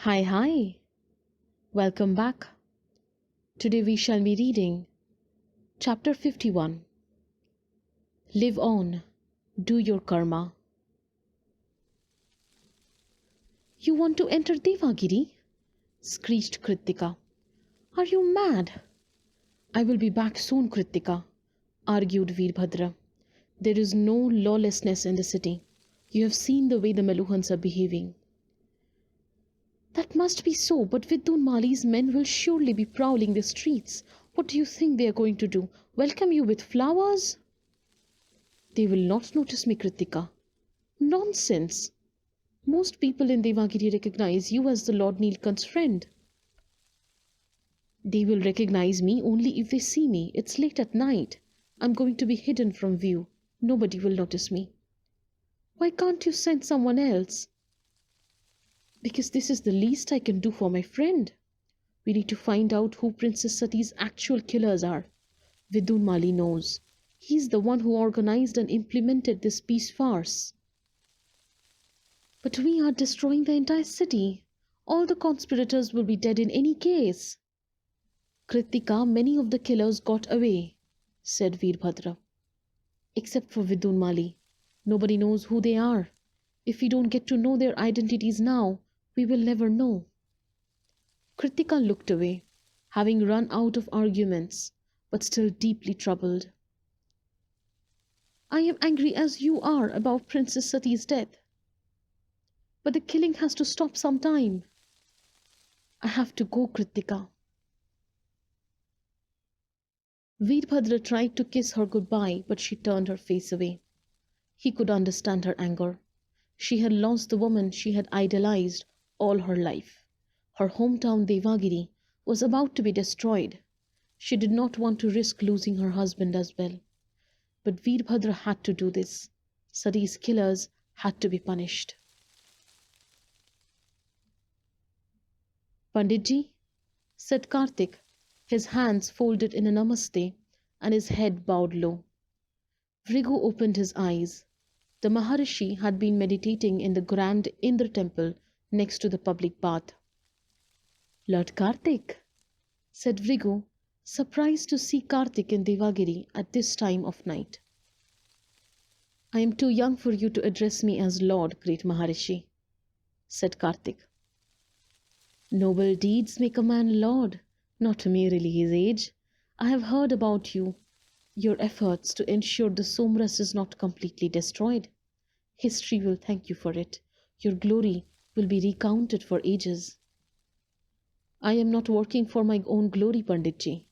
Hi, hi. Welcome back. Today we shall be reading Chapter 51. Live on. Do your karma. You want to enter Devagiri? Screeched Kritika. Are you mad? I will be back soon, Kritika, argued Veer Bhadra. There is no lawlessness in the city. You have seen the way the Meluhans are behaving. That must be so, but Vidun Mali's men will surely be prowling the streets. What do you think they are going to do? Welcome you with flowers? They will not notice me, Kritika. Nonsense. Most people in Devagiri recognize you as the Lord Nilkant's friend. They will recognize me only if they see me. It's late at night. I'm going to be hidden from view. Nobody will notice me. Why can't you send someone else? Because this is the least I can do for my friend. We need to find out who Princess Sati's actual killers are. Vidun Mali knows. He's the one who organized and implemented this peace farce. But we are destroying the entire city. All the conspirators will be dead in any case. Kritika, many of the killers got away, said Veer Bhadra. Except for Vidun Mali. Nobody knows who they are. If we don't get to know their identities now, we will never know. Kritika looked away, having run out of arguments, but still deeply troubled. I am angry as you are about Princess Sati's death. But the killing has to stop sometime. I have to go, Kritika. Veerbhadra tried to kiss her goodbye, but she turned her face away. He could understand her anger. She had lost the woman she had idolized all her life. Her hometown Devagiri was about to be destroyed. She did not want to risk losing her husband as well. But Veerbhadra had to do this. Sati's killers had to be punished. Panditji, said Karthik, his hands folded in a namaste and his head bowed low. Rigo opened his eyes. The Maharishi had been meditating in the grand Indra temple next to the public bath. Lord Karthik, said Rigo, surprised to see Karthik in Devagiri at this time of night. I am too young for you to address me as Lord, great Maharishi, said Karthik. Noble deeds make a man lord, not merely his age. I have heard about you, your efforts to ensure the Somras is not completely destroyed. History will thank you for it. Your glory will be recounted for ages. I am not working for my own glory, Panditji.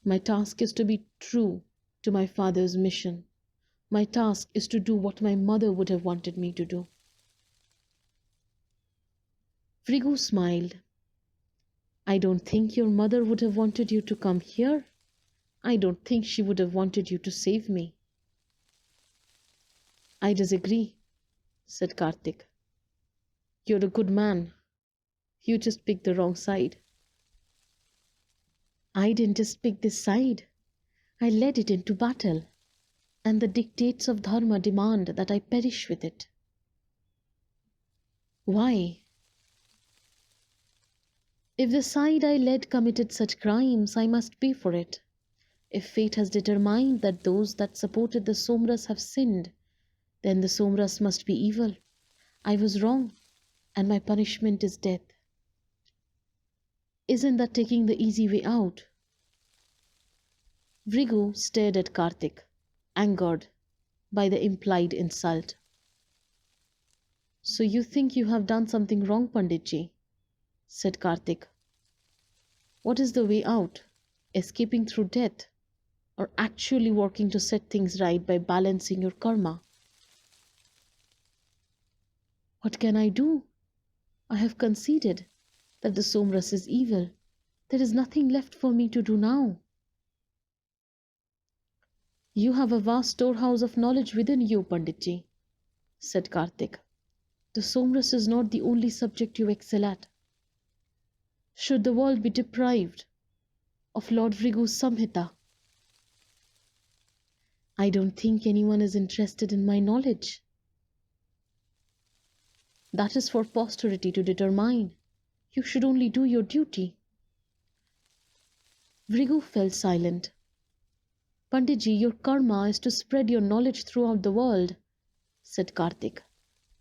My task is to be true to my father's mission. My task is to do what my mother would have wanted me to do. Vrigu smiled. I don't think your mother would have wanted you to come here. I don't think she would have wanted you to save me. I disagree, said Karthik. You're a good man. You just picked the wrong side. I didn't just pick this side. I led it into battle, and the dictates of Dharma demand that I perish with it. Why? If the side I led committed such crimes, I must pay for it. If fate has determined that those that supported the Somras have sinned, then the Somras must be evil. I was wrong, and my punishment is death. Isn't that taking the easy way out? Vrigu stared at Karthik, angered by the implied insult. So you think you have done something wrong, Panditji? Said Karthik. What is the way out? Escaping through death, or actually working to set things right by balancing your karma? What can I do? I have conceded that the Somras is evil. There is nothing left for me to do now. You have a vast storehouse of knowledge within you, Panditji, said Karthik. The Somras is not the only subject you excel at. Should the world be deprived of Lord Vrigu's Samhita? I don't think anyone is interested in my knowledge. That is for posterity to determine. You should only do your duty. Rigo fell silent. Panditji, your karma is to spread your knowledge throughout the world, said Karthik.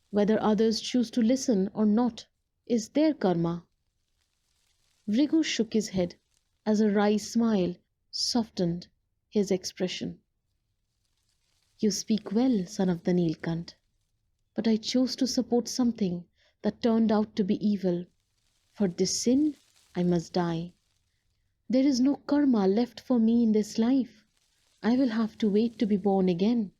Whether others choose to listen or not is their karma. Rigo shook his head as a wry smile softened his expression. You speak well, son of the Nilkant, but I chose to support something that turned out to be evil. For this sin, I must die. There is no karma left for me in this life. I will have to wait to be born again.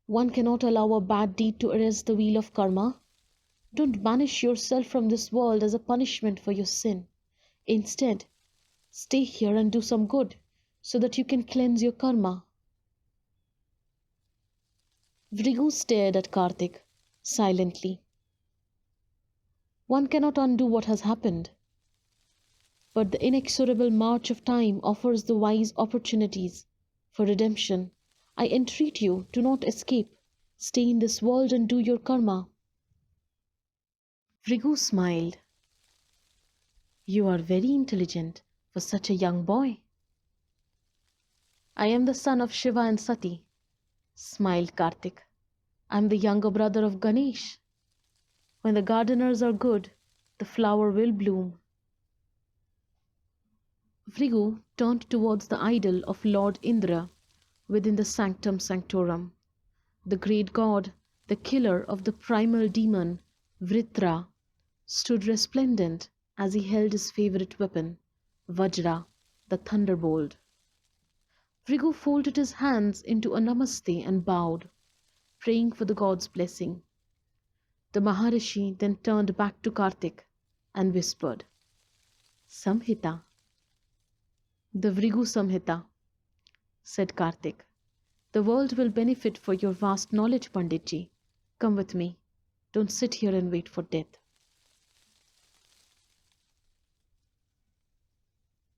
One cannot allow a bad deed to arrest the wheel of karma. Don't banish yourself from this world as a punishment for your sin. Instead, stay here and do some good so that you can cleanse your karma. Vrigu stared at Karthik silently. One cannot undo what has happened, but the inexorable march of time offers the wise opportunities for redemption. I entreat you, do not escape. Stay in this world and do your karma. Vrigu smiled. You are very intelligent for such a young boy. I am the son of Shiva and Sati, smiled Karthik. I am the younger brother of Ganesh. When the gardeners are good, the flower will bloom. Vrigu turned towards the idol of Lord Indra within the sanctum sanctorum. The great god, the killer of the primal demon, Vritra, stood resplendent as he held his favorite weapon, Vajra, the thunderbolt. Vrigu folded his hands into a namaste and bowed, praying for the god's blessing. The Maharishi then turned back to Karthik and whispered, Samhita. The Vrigu Samhita, said Karthik. The world will benefit for your vast knowledge, Panditji. Come with me. Don't sit here and wait for death.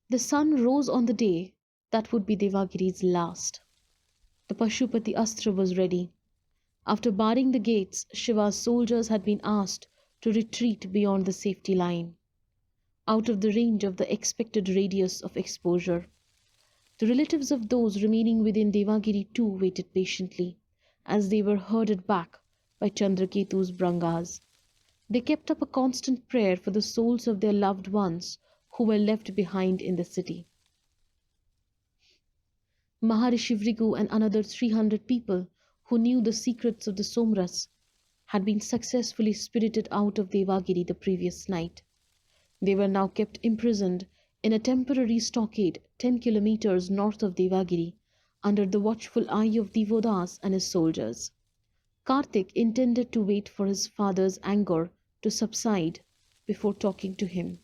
The sun rose on the day that would be Devagiri's last. The Pashupati Astra was ready. After barring the gates, Shiva's soldiers had been asked to retreat beyond the safety line, out of the range of the expected radius of exposure. The relatives of those remaining within Devagiri too waited patiently, as they were herded back by Chandraketu's Brangas. They kept up a constant prayer for the souls of their loved ones who were left behind in the city. Maharishi Vrigu and another 300 people who knew the secrets of the Somras had been successfully spirited out of Devagiri the previous night. They were now kept imprisoned in a temporary stockade 10 kilometers north of Devagiri under the watchful eye of Divodas and his soldiers. Karthik intended to wait for his father's anger to subside before talking to him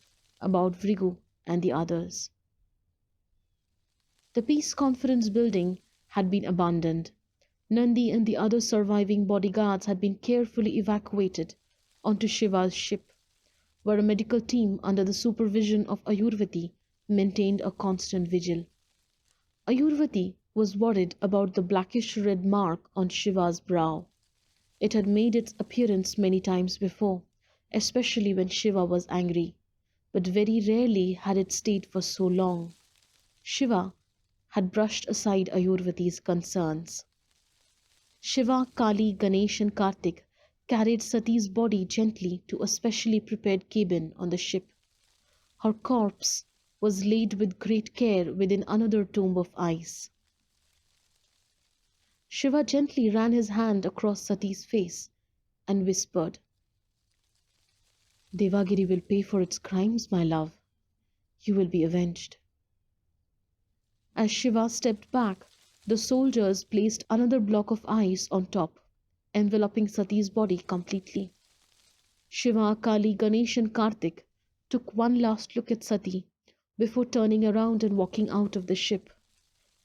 about Vrigu and the others. The Peace Conference building had been abandoned. Nandi and the other surviving bodyguards had been carefully evacuated onto Shiva's ship, where a medical team under the supervision of Ayurvati maintained a constant vigil. Ayurvati was worried about the blackish-red mark on Shiva's brow. It had made its appearance many times before, especially when Shiva was angry, but very rarely had it stayed for so long. Shiva had brushed aside Ayurvati's concerns. Shiva, Kali, Ganesh and Karthik carried Sati's body gently to a specially prepared cabin on the ship. Her corpse was laid with great care within another tomb of ice. Shiva gently ran his hand across Sati's face and whispered, Devagiri will pay for its crimes, my love. You will be avenged. As Shiva stepped back, the soldiers placed another block of ice on top, enveloping Sati's body completely. Shiva, Kali, Ganesh and Karthik took one last look at Sati before turning around and walking out of the ship.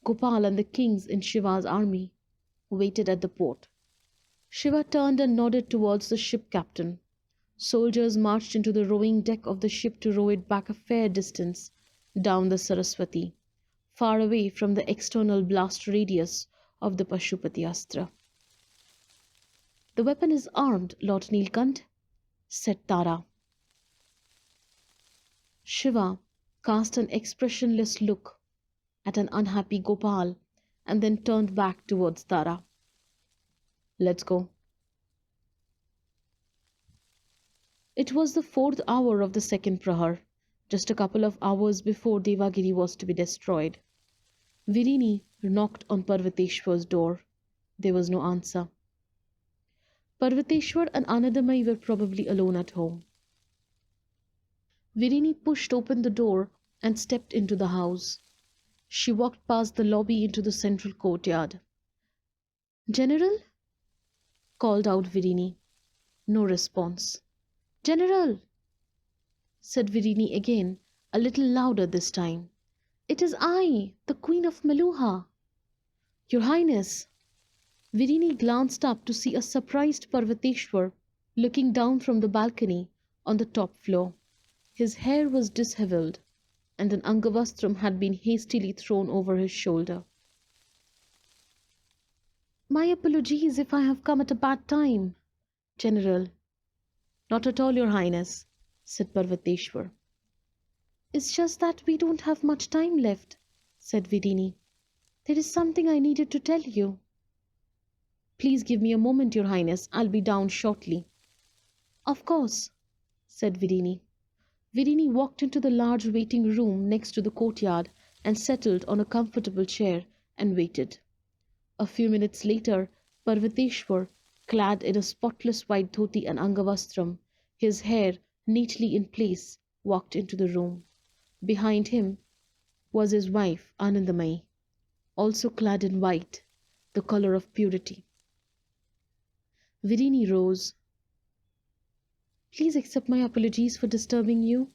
Gopal and the kings in Shiva's army waited at the port. Shiva turned and nodded towards the ship captain. Soldiers marched into the rowing deck of the ship to row it back a fair distance down the Saraswati, far away from the external blast radius of the Pashupati Astra. The weapon is armed, Lord Nilkant, said Tara. Shiva cast an expressionless look at an unhappy Gopal and then turned back towards Tara. Let's go. It was the 4th hour of the second prahar, just a couple of hours before Devagiri was to be destroyed. Virini knocked on Parvateshwar's door. There was no answer. Parvateshwar and Anandamai were probably alone at home. Virini pushed open the door and stepped into the house. She walked past the lobby into the central courtyard. General? Called out Virini. No response. General! Said Virini again, a little louder this time. It is I, the Queen of Meluha. Your Highness! Virini glanced up to see a surprised Parvateshwar looking down from the balcony on the top floor. His hair was dishevelled, and an angavastram had been hastily thrown over his shoulder. My apologies if I have come at a bad time, General. Not at all, Your Highness, said Parvateshwar. It's just that we don't have much time left, said Virini. There is something I needed to tell you. Please give me a moment, Your Highness. I'll be down shortly. Of course, said Virini. Virini walked into the large waiting room next to the courtyard and settled on a comfortable chair and waited. A few minutes later, Parvateshwar, clad in a spotless white dhoti and angavastram, his hair neatly in place, walked into the room. Behind him was his wife, Anandamayi, also clad in white, the colour of purity. Virini rose. Please accept my apologies for disturbing you.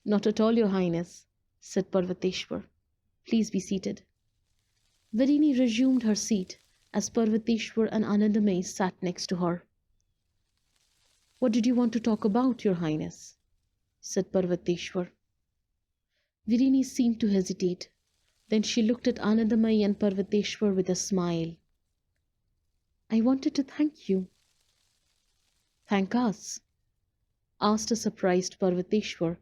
Not at all, Your Highness, said Parvateshwar. Please be seated. Virini resumed her seat as Parvateshwar and Anandamayi sat next to her. What did you want to talk about, Your Highness? Said Parvateshwar. Virini seemed to hesitate. Then she looked at Anandamayi and Parvateshwar with a smile. I wanted to thank you. Thank us? Asked a surprised Parvateshwar,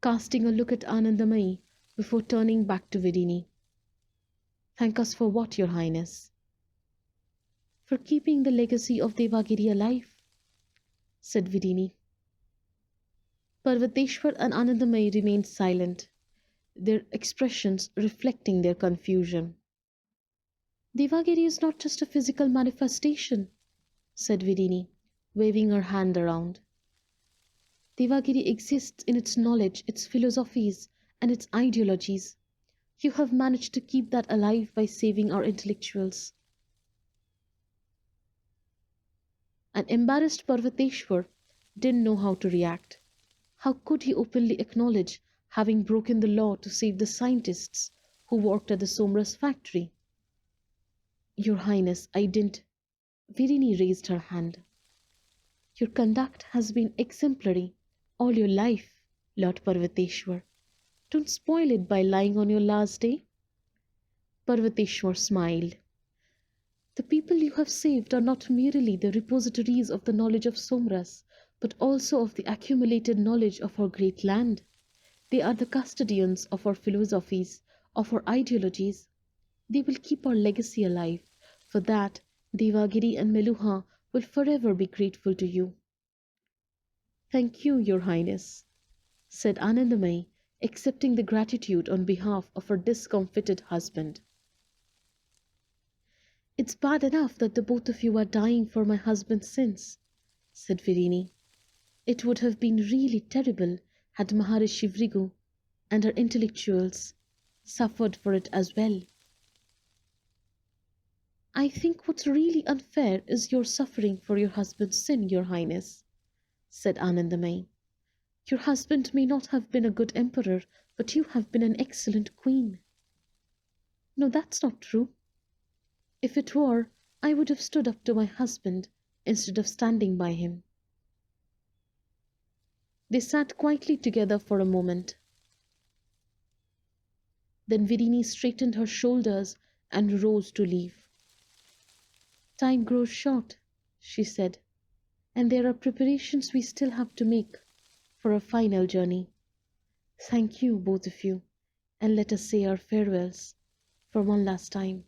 casting a look at Anandamayi before turning back to Virini. Thank us for what, Your Highness? For keeping the legacy of Devagiri alive, said Virini. Parvateshwar and Anandamayi remained silent, their expressions reflecting their confusion. Devagiri is not just a physical manifestation, said Virini, waving her hand around. Devagiri exists in its knowledge, its philosophies, and its ideologies. You have managed to keep that alive by saving our intellectuals. An embarrassed Parvateshwar didn't know how to react. How could he openly acknowledge having broken the law to save the scientists who worked at the Somras factory? Your Highness, I didn't. Virini raised her hand. Your conduct has been exemplary all your life, Lord Parvateshwar. Don't spoil it by lying on your last day. Parvateshwar smiled. The people you have saved are not merely the repositories of the knowledge of Somras, but also of the accumulated knowledge of our great land. They are the custodians of our philosophies, of our ideologies. They will keep our legacy alive. For that, Devagiri and Meluha will forever be grateful to you. Thank you, Your Highness, said Anandamayi, accepting the gratitude on behalf of her discomfited husband. It's bad enough that the both of you are dying for my husband's sins, said Virini. It would have been really terrible had Maharishi Rigo and her intellectuals suffered for it as well. I think what's really unfair is your suffering for your husband's sin, Your Highness, said Anandamayi. Your husband may not have been a good emperor, but you have been an excellent queen. No, that's not true. If it were, I would have stood up to my husband instead of standing by him. They sat quietly together for a moment. Then Virini straightened her shoulders and rose to leave. Time grows short, she said. and there are preparations we still have to make for a final journey. Thank you, both of you, and let us say our farewells for one last time.